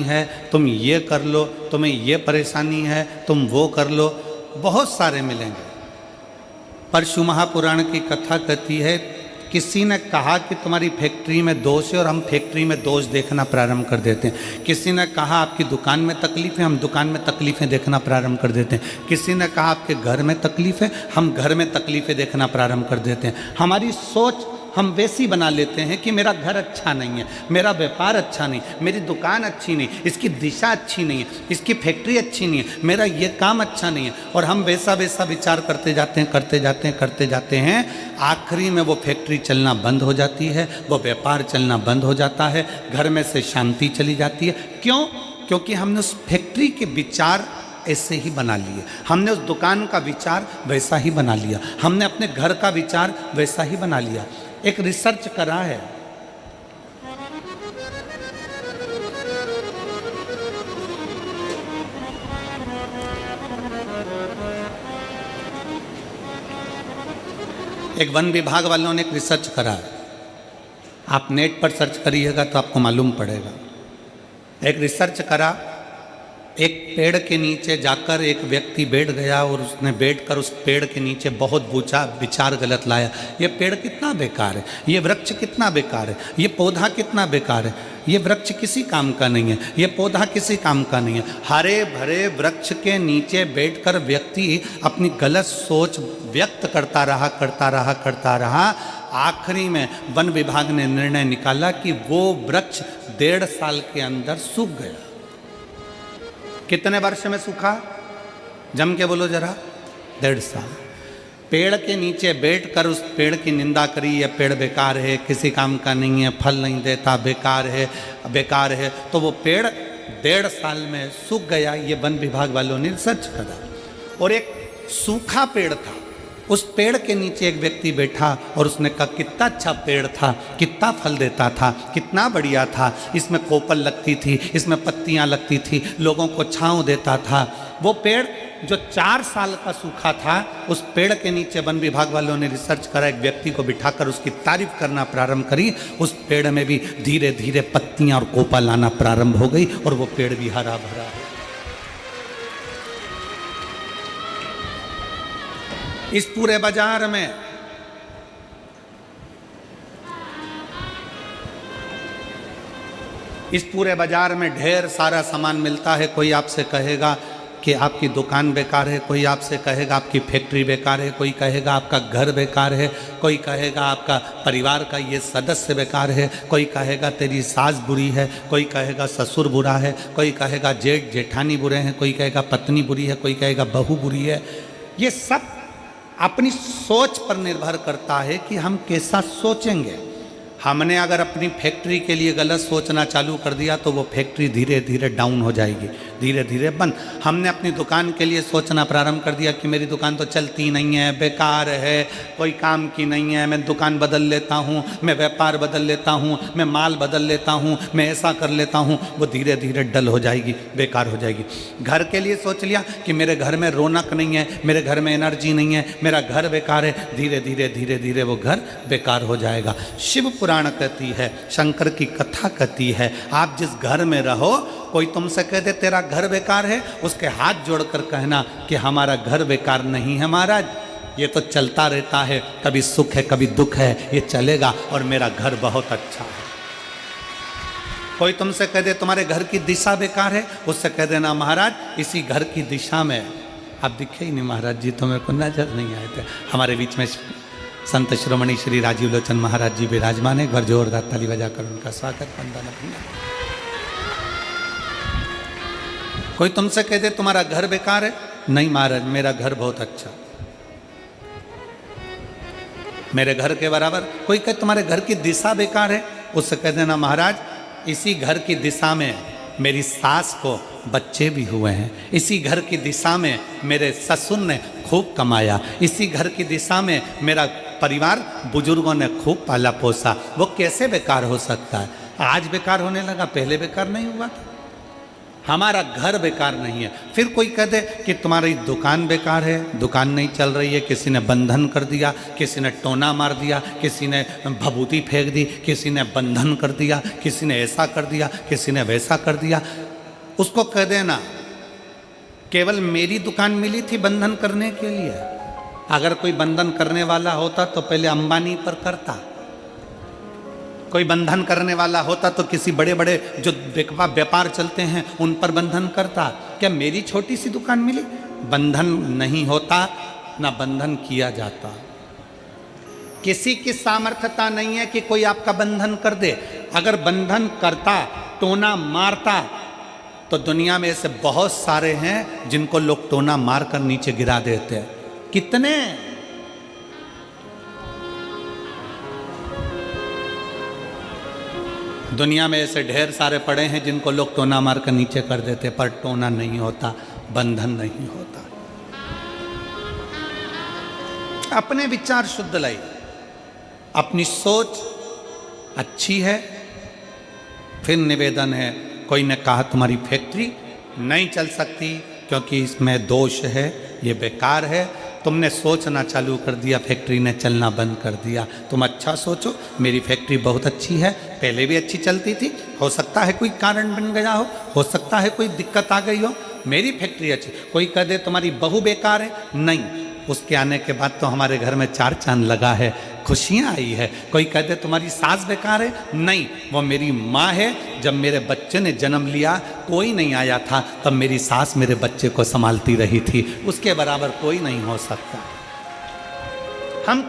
है, तुम ये कर लो, तुम्हें ये परेशानी है, तुम वो कर लो, बहुत सारे मिलेंगे। परशु महापुराण की कथा कहती है, किसी ने कहा कि तुम्हारी फैक्ट्री में दोष है और हम फैक्ट्री में दोष देखना प्रारंभ कर देते हैं। किसी ने कहा आपकी दुकान में तकलीफ है, हम दुकान में तकलीफ़ें देखना प्रारंभ कर देते हैं। किसी ने कहा आपके घर में तकलीफ है, हम घर में तकलीफ़ें देखना प्रारंभ कर देते हैं। हमारी सोच हम वैसी बना लेते हैं कि मेरा घर अच्छा नहीं है, मेरा व्यापार अच्छा नहीं, मेरी दुकान अच्छी नहीं, इसकी दिशा अच्छी नहीं है, इसकी फैक्ट्री अच्छी नहीं है, मेरा ये काम अच्छा नहीं है, और हम वैसा वैसा विचार करते जाते हैं, करते जाते हैं। आखिरी में वो फैक्ट्री चलना बंद हो जाती है, वो व्यापार चलना बंद हो जाता है, घर में से शांति चली जाती है। क्यों? क्योंकि हमने उस फैक्ट्री के विचार ऐसे ही बना लिए, हमने उस दुकान का विचार वैसा ही बना लिया, हमने अपने घर का विचार वैसा ही बना लिया। एक रिसर्च करा है, एक वन विभाग वालों ने एक रिसर्च करा है, आप नेट पर सर्च करिएगा तो आपको मालूम पड़ेगा। एक रिसर्च करा, एक पेड़ के नीचे जाकर एक व्यक्ति बैठ गया और उसने बैठकर उस पेड़ के नीचे बहुत विचार गलत लाया। ये पेड़ कितना बेकार है, ये वृक्ष कितना बेकार है, ये पौधा कितना बेकार है, ये वृक्ष किसी काम का नहीं है, ये पौधा किसी काम का नहीं है। हरे भरे वृक्ष के नीचे बैठकर व्यक्ति अपनी गलत सोच व्यक्त करता रहा। आखिरी में वन विभाग ने निर्णय निकाला कि वो वृक्ष 1.5 साल के अंदर सूख गया। कितने वर्ष में सूखा? जम के बोलो जरा। 1.5 साल। पेड़ के नीचे बैठकर उस पेड़ की निंदा करी, यह पेड़ बेकार है, किसी काम का नहीं है, फल नहीं देता, बेकार है। तो वो पेड़ 1.5 साल में सूख गया। ये वन विभाग वालों ने रिसर्च करा। और एक सूखा पेड़ था, उस पेड़ के नीचे एक व्यक्ति बैठा और उसने कहा कितना अच्छा पेड़ था, कितना फल देता था, कितना बढ़िया था, इसमें कोपल लगती थी, इसमें पत्तियां लगती थी, लोगों को छांव देता था। वो पेड़ जो 4 साल का सूखा था, उस पेड़ के नीचे वन विभाग वालों ने रिसर्च करा, एक व्यक्ति को बिठाकर उसकी तारीफ करना प्रारंभ करी। उस पेड़ में भी धीरे धीरे पत्तियां और कोपल आना प्रारंभ हो गई और वो पेड़ भी हरा भरा है। इस पूरे बाजार में ढेर सारा सामान मिलता है। कोई आपसे कहेगा कि आपकी दुकान बेकार है, कोई आपसे कहेगा आपकी फैक्ट्री बेकार है, कोई कहेगा आपका घर बेकार है, कोई कहेगा आपका परिवार का ये सदस्य बेकार है, कोई कहेगा तेरी सास बुरी है, कोई कहेगा ससुर बुरा है, कोई कहेगा जेठ जेठानी बुरे हैं, कोई कहेगा पत्नी बुरी है, कोई कहेगा बहू बुरी है। ये सब अपनी सोच पर निर्भर करता है कि हम कैसा सोचेंगे। हमने अगर अपनी फैक्ट्री के लिए गलत सोचना चालू कर दिया तो वो फैक्ट्री धीरे धीरे डाउन हो जाएगी, धीरे धीरे बंद। हमने अपनी दुकान के लिए सोचना प्रारंभ कर दिया कि मेरी दुकान तो चलती नहीं है, बेकार है, कोई काम की नहीं है, मैं दुकान बदल लेता हूँ, मैं व्यापार बदल लेता हूँ, मैं माल बदल लेता हूँ, मैं ऐसा कर लेता हूँ, वो धीरे धीरे डल हो जाएगी, बेकार हो जाएगी। घर के लिए सोच लिया कि मेरे घर में रौनक नहीं है, मेरे घर में एनर्जी नहीं है, मेरा घर बेकार है, धीरे धीरे वो घर बेकार हो जाएगा। शिव पुराण कहती है, शंकर की कथा कहती है, आप जिस घर में रहो, कोई तुमसे कह दे तेरा घर बेकार है, उसके हाथ जोड़कर कहना कि हमारा घर बेकार नहीं है महाराज, ये तो चलता रहता है, कभी सुख है कभी दुख है, ये चलेगा और मेरा घर बहुत अच्छा है। कोई तुमसे कह दे तुम्हारे घर की दिशा बेकार है, उससे कह देना महाराज इसी घर की दिशा में आप दिखे ही नहीं महाराज जी, तो मेरे को नजर नहीं आए थे। हमारे बीच में संत शिरोमणि श्री राजीव लोचन महाराज जी विराजमान है। घर जोरदार ताली बजाकर उनका स्वागत वंदन। कोई तुमसे कह दे तुम्हारा घर बेकार है, नहीं महाराज मेरा घर बहुत अच्छा, मेरे घर के बराबर। कोई कहे तुम्हारे घर की दिशा बेकार है, उससे कह देना महाराज इसी घर की दिशा में मेरी सास को बच्चे भी हुए हैं, इसी घर की दिशा में मेरे ससुर ने खूब कमाया, इसी घर की दिशा में मेरा परिवार बुजुर्गों ने खूब पाला पोसा। वो कैसे बेकार हो सकता है? आज बेकार होने लगा, पहले बेकार नहीं हुआ था। हमारा घर बेकार नहीं है। फिर कोई कह दे कि तुम्हारी दुकान बेकार है, दुकान नहीं चल रही है, किसी ने बंधन कर दिया, किसी ने टोना मार दिया, किसी ने भभूति फेंक दी, किसी ने बंधन कर दिया, किसी ने ऐसा कर दिया, किसी ने वैसा कर दिया, उसको कह देना केवल मेरी दुकान मिली थी बंधन करने के लिए। अगर कोई बंधन करने वाला होता तो पहले अंबानी पर करता, कोई बंधन करने वाला होता तो किसी बड़े बड़े जो व्यापार चलते हैं उन पर बंधन करता। क्या मेरी छोटी सी दुकान मिली? बंधन नहीं होता, ना बंधन किया जाता। किसी की सामर्थ्यता नहीं है कि कोई आपका बंधन कर दे। अगर बंधन करता, टोना मारता, तो दुनिया में ऐसे बहुत सारे हैं जिनको लोग टोना मारकर नीचे गिरा देते हैं। कितने? दुनिया में ऐसे ढेर सारे पड़े हैं जिनको लोग टोना मार कर नीचे कर देते, पर टोना नहीं होता, बंधन नहीं होता। अपने विचार शुद्ध लाई, अपनी सोच अच्छी है। फिर निवेदन है, कोई ने कहा तुम्हारी फैक्ट्री नहीं चल सकती क्योंकि इसमें दोष है, ये बेकार है। तुमने सोचना चालू कर दिया, फैक्ट्री ने चलना बंद कर दिया। तुम अच्छा सोचो, मेरी फैक्ट्री बहुत अच्छी है, पहले भी अच्छी चलती थी, हो सकता है कोई कारण बन गया हो सकता है कोई दिक्कत आ गई हो, मेरी फैक्ट्री अच्छी। कोई कह दे तुम्हारी बहू बेकार है, नहीं, उसके आने के बाद तो हमारे घर में 4 चांद लगा है, खुशियाँ आई है। कोई कह दे तुम्हारी सास बेकार है, नहीं, वो मेरी माँ है। जब मेरे बच्चे ने जन्म लिया कोई नहीं आया था, तब मेरी सास मेरे बच्चे को संभालती रही थी, उसके बराबर कोई नहीं हो सकता। हम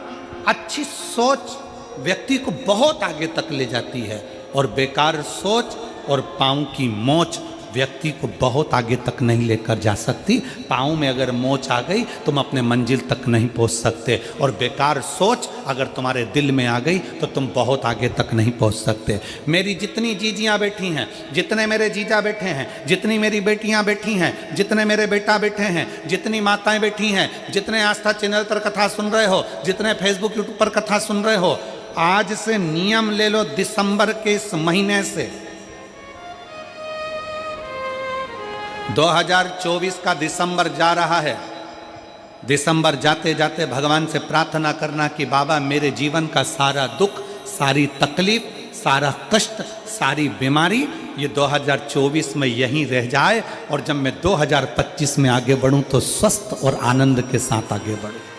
अच्छी सोच व्यक्ति को बहुत आगे तक ले जाती है, और बेकार सोच और पाँव की मोच व्यक्ति को बहुत आगे तक नहीं लेकर जा सकती। पाँव में अगर मोच आ गई तुम अपने मंजिल तक नहीं पहुंच सकते, और बेकार सोच अगर तुम्हारे दिल में आ गई तो तुम बहुत आगे तक नहीं पहुंच सकते। मेरी जितनी जीजियाँ बैठी हैं, जितने मेरे जीजा बैठे हैं, जितनी मेरी बेटियाँ बैठी हैं, जितने मेरे बेटा बैठे हैं, जितनी माताएं बैठी हैं, जितने आस्था चैनल पर कथा सुन रहे हो, जितने फेसबुक यूट्यूब पर कथा सुन रहे हो, आज से नियम ले लो, दिसंबर के इस महीने से 2024 का दिसंबर जा रहा है। दिसंबर जाते जाते भगवान से प्रार्थना करना कि बाबा मेरे जीवन का सारा दुख, सारी तकलीफ, सारा कष्ट, सारी बीमारी ये 2024 में यहीं रह जाए, और जब मैं 2025 में आगे बढ़ूं तो स्वस्थ और आनंद के साथ आगे बढ़ूं।